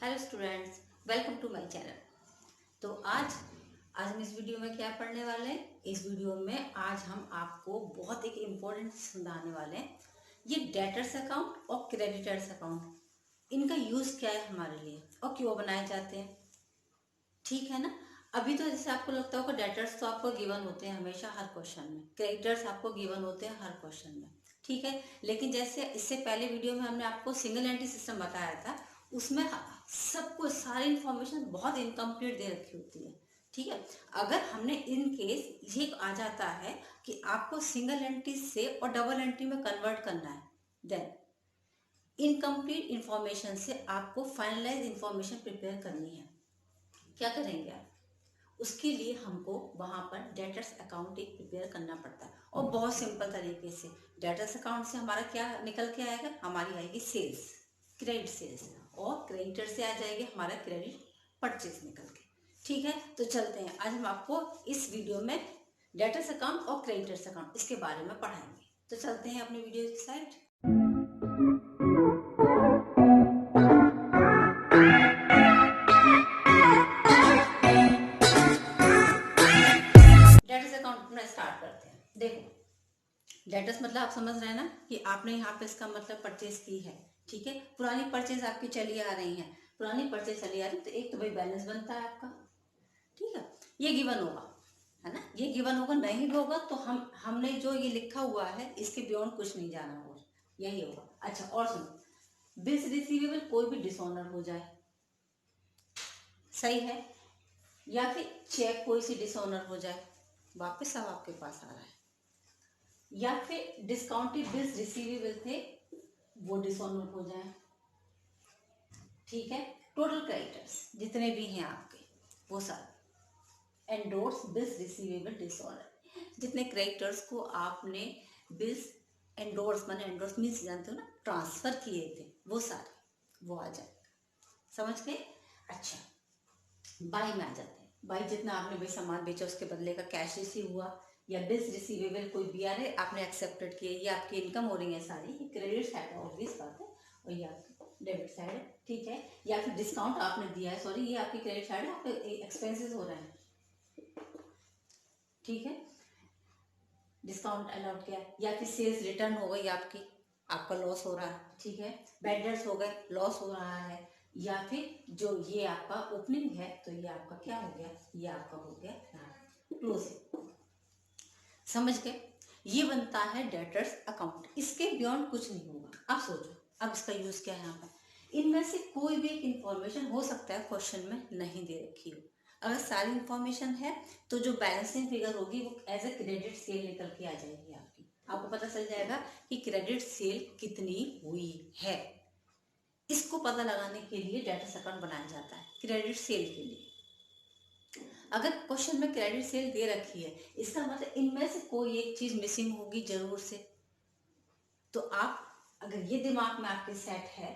Hello students, welcome to my channel. तो आज हम इस वीडियो में क्या पढ़ने वाले हैं। इस वीडियो में आज हम आपको बहुत एक इम्पोर्टेंट समझाने वाले हैं। ये डेटर्स अकाउंट और क्रेडिटर्स अकाउंट, इनका यूज़ क्या है हमारे लिए और क्यों बनाए जाते हैं, ठीक है ना। अभी तो जैसे आपको लगता होगा डेटर्स तो आपको गिवन होते हैं हमेशा हर क्वेश्चन में, क्रेडिटर्स आपको गिवन होते हैं हर क्वेश्चन में, ठीक है। लेकिन जैसे इससे पहले वीडियो में हमने आपको सिंगल एंट्री सिस्टम बताया था, उसमें सबको सारी इंफॉर्मेशन बहुत इनकम्प्लीट दे रखी होती है, ठीक है। अगर हमने इन केस ये आ जाता है कि आपको सिंगल एंट्री से और डबल एंट्री में कन्वर्ट करना है, देन इनकम्प्लीट इंफॉर्मेशन से आपको फाइनलाइज इंफॉर्मेशन प्रिपेयर करनी है। क्या करेंगे आप? उसके लिए हमको वहाँ पर डेटर्स अकाउंट एक प्रिपेयर करना पड़ता है और बहुत सिंपल तरीके से डेटर्स अकाउंट से हमारा क्या निकल के आएगा, हमारी आएगी सेल्स, क्रेडिट सेल्स, और क्रेडिटर से आ जाएगी हमारा क्रेडिट परचेज निकल के, ठीक है। तो चलते हैं, आज हम आपको इस वीडियो में डेटर्स अकाउंट और क्रेडिटर्स अकाउंट इसके बारे में पढ़ाएंगे। तो चलते हैं अपनी वीडियो की साइड। डेटर्स अकाउंट अपना स्टार्ट करते हैं। देखो, डेटर्स मतलब आप समझ रहे हैं ना कि आपने यहाँ पे इसका मतलब परचेज की है, ठीक है। पुरानी परचेज आपकी चली आ रही है, पुरानी परचेज चली आ रही है, तो एक तो भाई बैलेंस बनता है आपका, ठीक है। ये गिवन होगा, है ना, ये गिवन होगा। नहीं भी होगा तो हमने जो ये लिखा हुआ है इसके बियॉन्ड कुछ नहीं जाना होगा, यही होगा। अच्छा, और सुनो, बिल्स रिसीवेबल कोई भी डिसऑनर हो जाए, सही है, या फिर चेक कोई सी डिसऑनर हो जाए, वापस अब आपके पास आ रहा है, या फिर डिस्काउंटेड बिल्स रिसीवेबल थे वो डिसऑनर हो जाए, ठीक है। टोटल क्रेडिटर्स जितने भी हैं आपके वो सारे एंडोर्स बिल्स रिसीवेबल डिसऑनर, जितने क्रेडिटर्स को आपने बिल्स एंडोर्स, माने एंडोर्स मीन्स जानते हो ना, ट्रांसफर किए थे, वो सारे वो आ जाएगा, समझ गए। अच्छा, बाई में आ जाते हैं। बाई जितना आपने भाई सामान बेचा उसके बदले का कैश रिसीव हुआ, या बिल्स रिसीवेबल कोई बीआरए आपने एक्सेप्टेड किए, ये आपकी इनकम हो रही है सारी, ये क्रेडिट साइड है, ऑब्वियस बात है, और ये आपकी डेबिट साइड है, ठीक है। या फिर डिस्काउंट आपने दिया है, सॉरी, ये आपकी क्रेडिट साइड है, आपके एक्सपेंसेस हो रहे हैं, ठीक है, डिस्काउंट अलाउड किया है। या फिर सेल्स रिटर्न हो गई आपकी, आपका लॉस हो रहा है, ठीक है, बेडर्स हो गए, लॉस हो रहा है, या फिर जो ये आपका ओपनिंग है तो ये आपका क्या हो गया, ये आपका हो गया क्लोजिंग, समझ गए। ये बनता है डेटर्स अकाउंट, इसके बियॉन्ड कुछ नहीं होगा। अब सोचो, अब इसका यूज क्या है यहाँ पर। इनमें से कोई भी एक इंफॉर्मेशन हो सकता है क्वेश्चन में नहीं दे रखी हो, अगर सारी इंफॉर्मेशन है तो जो बैलेंसिंग फिगर होगी वो एज ए क्रेडिट सेल निकल के आ जाएगी आपकी, आपको पता चल जाएगा कि क्रेडिट सेल कितनी हुई है। इसको पता लगाने के लिए डेटर्स अकाउंट बनाया जाता है क्रेडिट सेल के लिए। अगर क्वेश्चन में क्रेडिट सेल दे रखी है, इसका मतलब इनमें से कोई एक चीज मिसिंग होगी जरूर से। तो आप अगर ये दिमाग में आपके सेट है,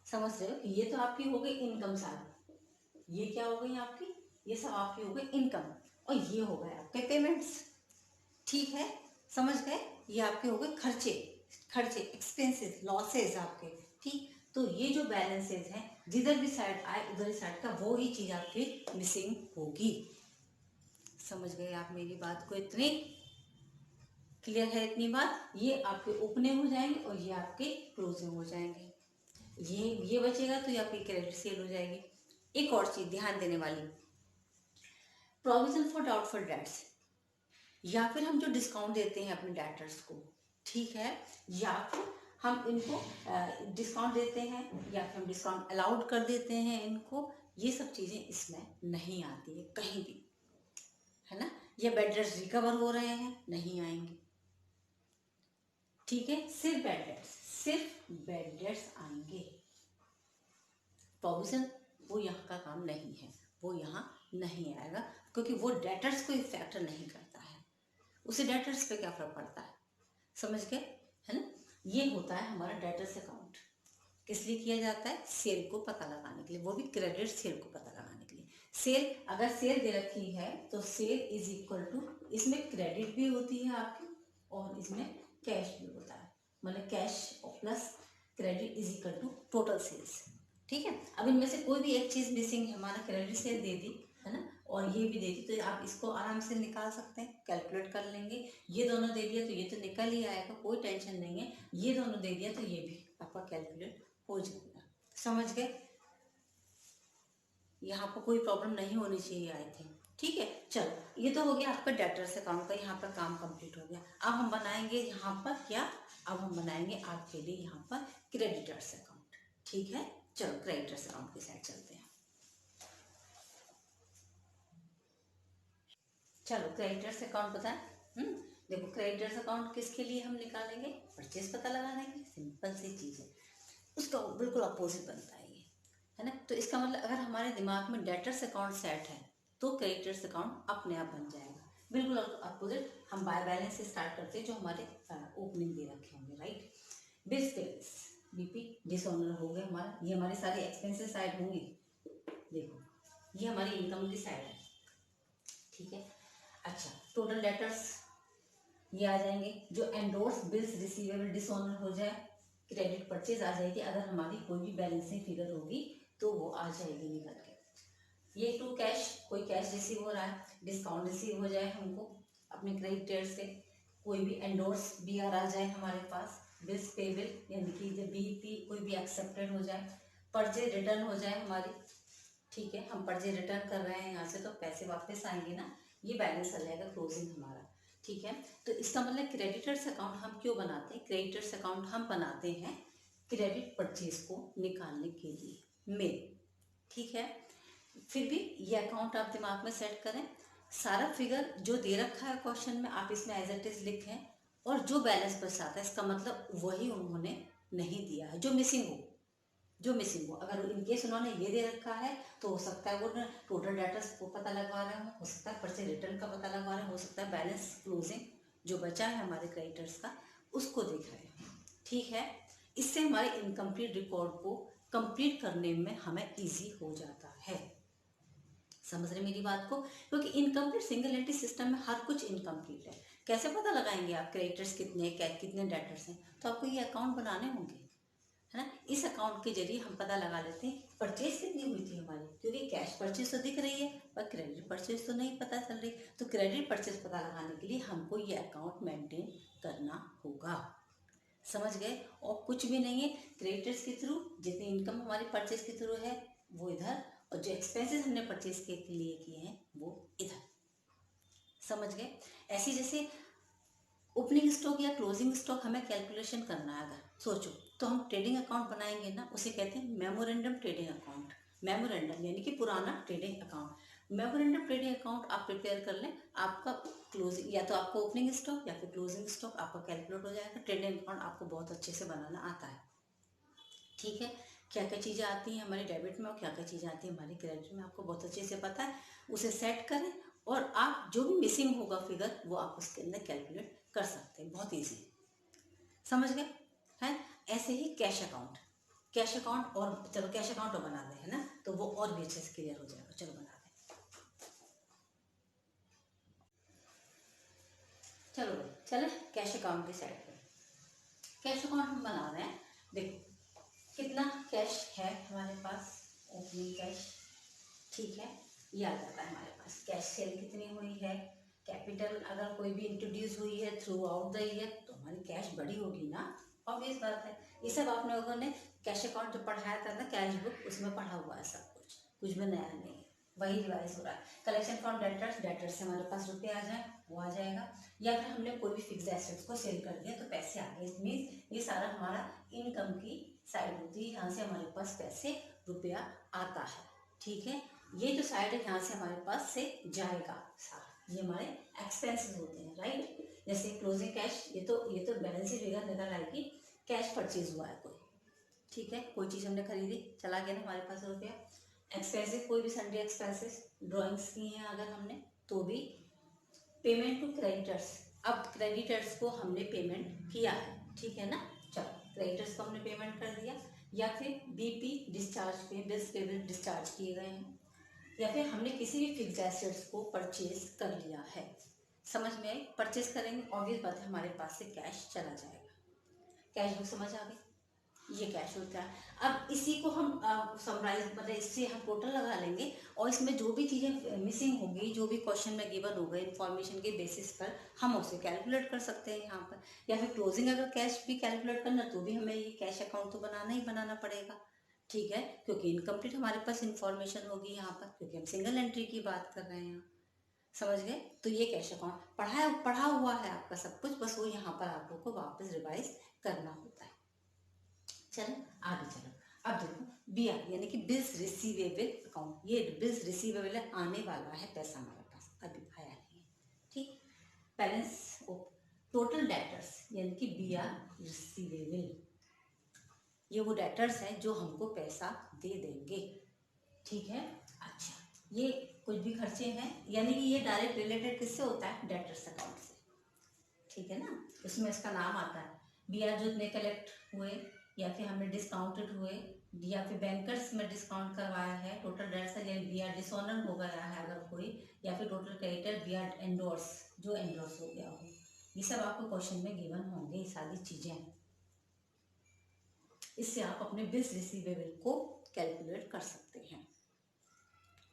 समझ रहे हो कि ये तो आपकी हो गई इनकम सारी, ये क्या हो गई आपकी, ये सब आपकी हो गई इनकम, और ये हो गए आपके पेमेंट्स, ठीक है, समझ गए। ये आपके हो गए खर्चे, खर्चे एक्सपेंसेस लॉसेस आपके, ठीक। तो ये जो बैलेंसेस हैं, जिधर भी साइड आए उधर ही साइड का वो ही चीज आपकी मिसिंग होगी, समझ गए आप मेरी बात को। इतनी क्लियर है, इतनी बात। ये आपके ओपनिंग हो जाएंगे और ये आपके क्लोजिंग हो जाएंगे, ये बचेगा तो ये आपकी क्रेडिट सेल हो जाएगी। एक और चीज ध्यान देने वाली, प्रोविजन फॉर डाउटफुल डेट्स, या फिर हम जो डिस्काउंट देते हैं अपने डेटर्स को, ठीक है, या फिर हम इनको डिस्काउंट देते हैं, या फिर हम डिस्काउंट अलाउड कर देते हैं इनको, ये सब चीजें इसमें नहीं आती है कहीं भी, है ना। ये बेडर्स रिकवर हो रहे हैं, नहीं आएंगे, ठीक है। सिर्फ बेडर्स, सिर्फ बेडर्स आएंगे, प्रोविजन वो यहाँ का काम नहीं है, वो यहाँ नहीं आएगा, क्योंकि वो डेटर्स को इफेक्ट नहीं करता है, उसे डेटर्स पे क्या फर्क पड़ता है, समझ गए, है ना। ये होता है हमारा डेटर्स अकाउंट, किस लिए किया जाता है, सेल को पता लगाने के लिए, वो भी क्रेडिट सेल को पता लगाने के लिए। सेल अगर सेल दे रखी है तो सेल इज इक्वल टू, इसमें क्रेडिट भी होती है आपकी और इसमें कैश भी होता है, मतलब cash plus credit is equal to total sales, ठीक है। अब इनमें से कोई भी एक चीज मिसिंग है, हमारा क्रेडिट सेल दे दी है ना, और ये भी दे दी, तो आप इसको आराम से निकाल सकते हैं, कैलकुलेट कर लेंगे। ये दोनों दे दिया तो ये तो निकल ही आएगा, कोई टेंशन नहीं है। ये दोनों दे दिया तो ये भी आपका कैलकुलेट हो जाएगा। समझ गए? यहाँ पर कोई प्रॉब्लम नहीं होनी चाहिए आई थिंक। ठीक है, चलो ये तो हो गया आपका डेटर्स अकाउंट का, यहाँ पर काम कंप्लीट हो गया। अब हम बनाएंगे यहाँ पर क्या, अब हम बनाएंगे आपके लिए यहाँ पर क्रेडिटर्स अकाउंट। ठीक है, चलो क्रेडिटर्स अकाउंट के साइड चलते हैं। चलो क्रेडिटर्स अकाउंट बताएं। देखो क्रेडिटर्स अकाउंट किसके लिए हम निकालेंगे, परचेज पता लगाने के लिए। सिंपल सी चीज़ है, उसका बिल्कुल अपोजिट बनता है ये, है ना। तो इसका मतलब अगर हमारे दिमाग में डेटर्स अकाउंट सेट है तो क्रेडिटर्स अकाउंट अपने आप बन जाएगा। बिल्कुल अपोजिट, हम बाय बैलेंस से स्टार्ट करते हैं जो हमारे ओपनिंग दे रखे होंगे, right. Bills payables, BP dishonour हो गए हमारा, ये हमारी सारी एक्सपेंसेस साइड होंगी। देखो ये हमारी इनकम की साइड है, ठीक है। अच्छा, टोटल डेटर्स ये आ जाएंगे। जो एंडोर्स बिल्स रिसीवेबल डिसऑनर हो जाए, क्रेडिट परचेज आ जाएगी। अगर हमारी कोई भी बैलेंसिंग फिगर होगी तो वो आ जाएगी निकल के। ये टू कैश, कोई कैश रिसीव हो रहा है, डिस्काउंट रिसीव हो जाए हमको अपने क्रेडिटर से, कोई भी एंडोर्स बीआर आ जाए हमारे पास, बिल्स पेबल यानी कि जब बीपी कोई भी एक्सेप्टेड हो जाए, परचेज रिटर्न हो जाए हमारी। ठीक है, हम परचेज रिटर्न कर रहे हैं यहाँ से तो पैसे वापस आएंगे ना, ये बैलेंस आ जाएगा क्लोजिंग हमारा। ठीक है, तो इसका मतलब क्रेडिटर्स अकाउंट हम क्यों बनाते हैं, क्रेडिटर्स अकाउंट हम बनाते हैं क्रेडिट परचेज को निकालने के लिए में। ठीक है, फिर भी ये अकाउंट आप दिमाग में सेट करें, सारा फिगर जो दे रखा है क्वेश्चन में आप इसमें एज इट इज लिखें, और जो बैलेंस बचाता है इसका मतलब वही उन्होंने नहीं दिया है, जो मिसिंग हो, जो मिसिंग हो। अगर इनकेस उन्होंने ये दे रखा है तो हो सकता है वो टोटल डेटर्स को पता लगवा रहे हो सकता है परचेज रिटर्न का पता लगवा रहे हो सकता है बैलेंस क्लोजिंग जो बचा है हमारे क्रेडिटर्स का उसको देख रहे हैं। ठीक है, इससे हमारे इनकम्प्लीट रिकॉर्ड को कंप्लीट करने में हमें इजी हो जाता है। समझ रहे मेरी बात को, क्योंकि इनकम्प्लीट सिंगल एंट्री सिस्टम में हर कुछ इनकम्प्लीट है। कैसे पता लगाएंगे आप क्रेडिटर्स कितने कितने डेटर्स हैं, तो आपको ये अकाउंट बनाने होंगे, है ना। इस अकाउंट के जरिए हम पता लगा लेते हैं परचेज कितनी हुई थी हमारी, क्योंकि कैश परचेज तो दिख रही है पर क्रेडिट परचेज तो नहीं पता चल रही। तो क्रेडिट परचेज पता लगाने के लिए हमको ये अकाउंट मेंटेन करना होगा। समझ गए? और कुछ भी नहीं है, क्रेडिटर्स के थ्रू जितनी इनकम हमारी परचेज के थ्रू है वो इधर, और जो एक्सपेंसेस हमने परचेज के लिए किए हैं वो इधर। समझ गए? ऐसे जैसे ओपनिंग स्टॉक या क्लोजिंग स्टॉक हमें कैलकुलेशन करना है, अगर सोचो तो हम ट्रेडिंग अकाउंट बनाएंगे ना, उसे कहते हैं मेमोरेंडम ट्रेडिंग अकाउंट। मेमोरेंडम यानी कि पुराना trading account. Memorandum trading account आप प्रिपेयर कर लें, आपका क्लोजिंग या तो आपको ओपनिंग स्टॉक या फिर क्लोजिंग स्टॉक आपका कैलकुलेट हो जाएगा। ट्रेडिंग अकाउंट आपको बहुत अच्छे से बनाना आता है। ठीक है, क्या क्या चीज़ें आती हैं हमारे डेबिट में और क्या क्या चीज़ें आती हैं हमारे क्रेडिट में आपको बहुत अच्छे से पता है। उसे सेट करें और आप जो भी मिसिंग होगा फिगर वो आप उसके अंदर कैलकुलेट कर सकते हैं, बहुत ईजी। समझ गए हैं? ऐसे ही कैश अकाउंट, कैश अकाउंट, और चलो कैश अकाउंट और बना दें, है ना, तो वो और भी अच्छे से क्लियर हो जाएगा। चलो बना दें, चलो भाई चले कैश अकाउंट की साइड पे। कैश अकाउंट हम बना रहे हैं। देखो कितना कैश है हमारे पास, ओपनिंग कैश। ठीक है, ये आ जाता है हमारे पास। कैश सेल कितनी हुई है, कैपिटल अगर कोई भी इंट्रोड्यूस हुई है थ्रू आउट द ईयर तो हमारी कैश बड़ी होगी ना, ऑब्वियस बात है। ये सब आपने लोगों ने कैश अकाउंट जो पढ़ाया था ना कैश बुक, उसमें पढ़ा हुआ है सब कुछ भी नया नहीं है, वही रिवाइज हो रहा है। कलेक्शन फ्रॉम डेटर्स, डेटर्स से हमारे पास रुपये आ जाए वो आ जाएगा, या फिर हमने कोई भी फिक्स एसेट्स को सेल कर दिया तो पैसे आ गए। मीन्स ये सारा हमारा इनकम की साइड होती है, यहाँ से हमारे पास पैसे रुपया आता है। ठीक है, ये जो साइड है यहाँ से हमारे पास से जाएगा सारा, ये हमारे एक्सपेंसेस होते हैं, राइट। जैसे क्लोजिंग कैश, ये तो बैलेंस शीट फिगर निकल आएगी, कैश परचेज हुआ है कोई, ठीक है, कोई चीज़ हमने खरीदी, चला गया ना हमारे पास रुपया। एक्सपेंसिव कोई भी सन्डे एक्सपेंसेस, ड्राइंग्स की हैं अगर हमने तो भी। पेमेंट टू क्रेडिटर्स, अब क्रेडिटर्स को हमने पेमेंट किया है, ठीक है ना। चलो क्रेडिटर्स को हमने पेमेंट कर दिया, या फिर बीपी डिस्चार्ज पे बिल्स पेबल डिस्चार्ज किए गए हैं, या फिर हमने किसी भी फिक्स एसेट्स को परचेज कर लिया है। समझ में आई? परचेज करेंगे ऑब्वियस बात है हमारे पास से कैश चला जाएगा। कैश बुक समझ आ गई? ये कैश होता है। अब इसी को हम समराइज मतलब इससे हम टोटल लगा लेंगे और इसमें जो भी चीज़ें मिसिंग होगी, जो भी क्वेश्चन में गिवन होगा इन्फॉर्मेशन के बेसिस पर हम उसे कैलकुलेट कर सकते हैं यहाँ पर। या फिर क्लोजिंग अगर कैश भी कैलकुलेट करना तो भी हमें ये कैश अकाउंट तो बनाना ही बनाना पड़ेगा, ठीक है, क्योंकि इनकम्प्लीट हमारे पास इन्फॉर्मेशन होगी यहाँ पर, क्योंकि हम सिंगल एंट्री की बात कर रहे हैं यहाँ। समझ गए? तो ये कैश अकाउंट पढ़ा हुआ है आपका सब कुछ, बस वो यहाँ पर आप लोग को वापस रिवाइज करना होता है। चलो आगे चलो। अब देखो BR यानी कि बिल्स रिसीवेबल अकाउंट, ये बिल्स रिसीवेबल है, आने वाला है पैसा हमारे पास, अभी आया नहीं है, ठीक। बैलेंस टोटल डेटर्स यानी कि BR रिसीवेबल, ये वो डेटर्स हैं जो हमको पैसा दे देंगे, ठीक है। अच्छा, ये कुछ भी खर्चे हैं यानी कि ये डायरेक्ट रिलेटेड किससे होता है, डेटर्स अकाउंट से, ठीक है ना। उसमें इसका नाम आता है BR जो इतने कलेक्ट हुए या फिर हमने डिस्काउंटेड हुए या फिर बैंकर्स में डिस्काउंट करवाया है, टोटल डेट्स है BR डिसऑनर हो गया है अगर कोई, या फिर टोटल क्रेडिटर BR एंडोर्स जो एंडोर्स हो गया हो, ये सब आपको क्वेश्चन में गिवन होंगे ये सारी चीजें। इससे आप अपने बिल्स रिसीवेबल को कैलकुलेट कर सकते हैं,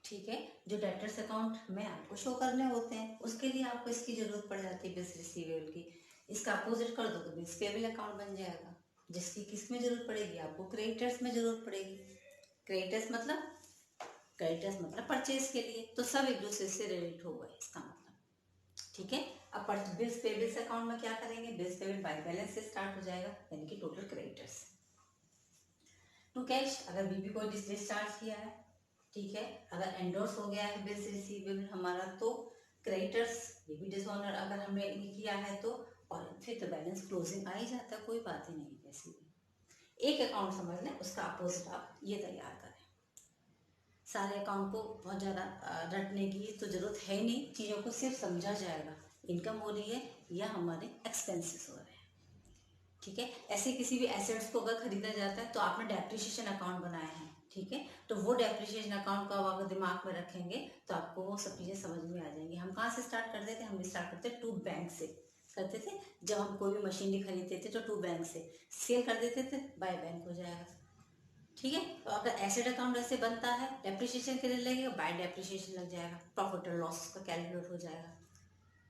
ठीक है। जो डेटर्स अकाउंट में आपको शो करने होते हैं उसके लिए आपको इसकी जरूरत पड़ जाती है बिल्स रिसीवेबल की। इसका अपोजिट कर दो तो बिल्स पेबल अकाउंट बन जाएगा, जिसकी किस में जरूरत पड़ेगी, आपको क्रेडिटर्स में जरूरत पड़ेगी। क्रेडिटर्स मतलब परचेज के लिए, तो सब एक दूसरे से रिलेट हो गए इसका मतलब, ठीक है। अब बिल्स पेबल्स अकाउंट में क्या करेंगे, बिल्स पेबल बाय बैलेंस से स्टार्ट हो जाएगा यानी कि टोटल क्रेडिटर्स टू कैश, अगर बीबी को डिस्चार्ज किया है, ठीक है। अगर एंडोर्स हो गया है बिल्स रिसीवेबल हमारा तो क्रेडिटर्स, ये भी डिसऑनर अगर हमने किया है तो, और फिर तो बैलेंस क्लोजिंग आ ही जाता है, कोई बात ही नहीं वैसे भी। एक अकाउंट समझ लें, उसका अपोजिट आप ये तैयार करें। सारे अकाउंट को बहुत ज़्यादा रटने की तो ज़रूरत है ही नहीं, चीज़ों को सिर्फ समझा जाएगा, इनकम हो रही है या हमारे एक्सपेंसेस हो रहे हैं, ठीक है। ऐसे किसी भी एसेट्स को अगर खरीदा जाता है तो आपने डेप्रिसिएशन अकाउंट बनाया है, ठीक है, तो वो डेप्रिसिएशन अकाउंट को अगर दिमाग में रखेंगे तो आपको वो सब चीज़ें समझ में आ जाएंगी। हम कहाँ से स्टार्ट करते थे, हम स्टार्ट करते टू बैंक से करते थे, जब हम कोई भी मशीनरी खरीदते थे तो टू बैंक से सेल कर देते थे, बाय बैंक हो जाएगा, ठीक है। तो अगर एसेट अकाउंट ऐसे बनता है, डेप्रिसिएशन के लिए लगेगा, बाय डेप्रिसिएशन लग जाएगा, प्रॉफिट और लॉस का कैलकुलेट हो जाएगा,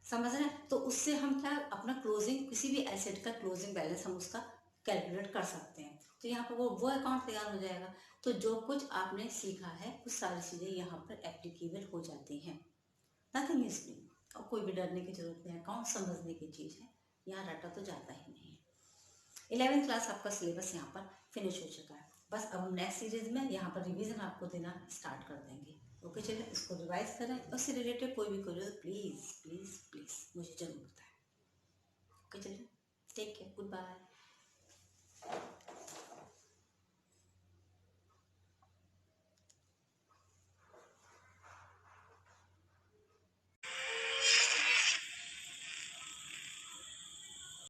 समझ रहे हैं। तो उससे हम क्या अपना क्लोजिंग, किसी भी एसेट का क्लोजिंग बैलेंस हम उसका कैलकुलेट कर सकते हैं, तो यहाँ पर वो अकाउंट तैयार हो जाएगा। तो जो कुछ आपने सीखा है वो सारी चीज़ें यहाँ पर एप्लीकेबल हो जाती हैं, नथिंग इज न्यू, और कोई भी डरने की जरूरत नहीं है, अकाउंट समझने की चीज़ है, यहाँ रटा तो जाता ही नहीं है। 11वीं क्लास आपका सिलेबस यहाँ पर फिनिश हो चुका है, बस अब हम नेक्स्ट सीरीज में यहाँ पर रिवीजन आपको देना स्टार्ट कर देंगे। ओके चलिए, इसको रिवाइज करें, उससे रिलेटेड कोई भी क्वेरी प्लीज़ प्लीज़ प्लीज़ मुझे जरूर बताएं। ओके चलिए, टेक केयर, गुड बाय।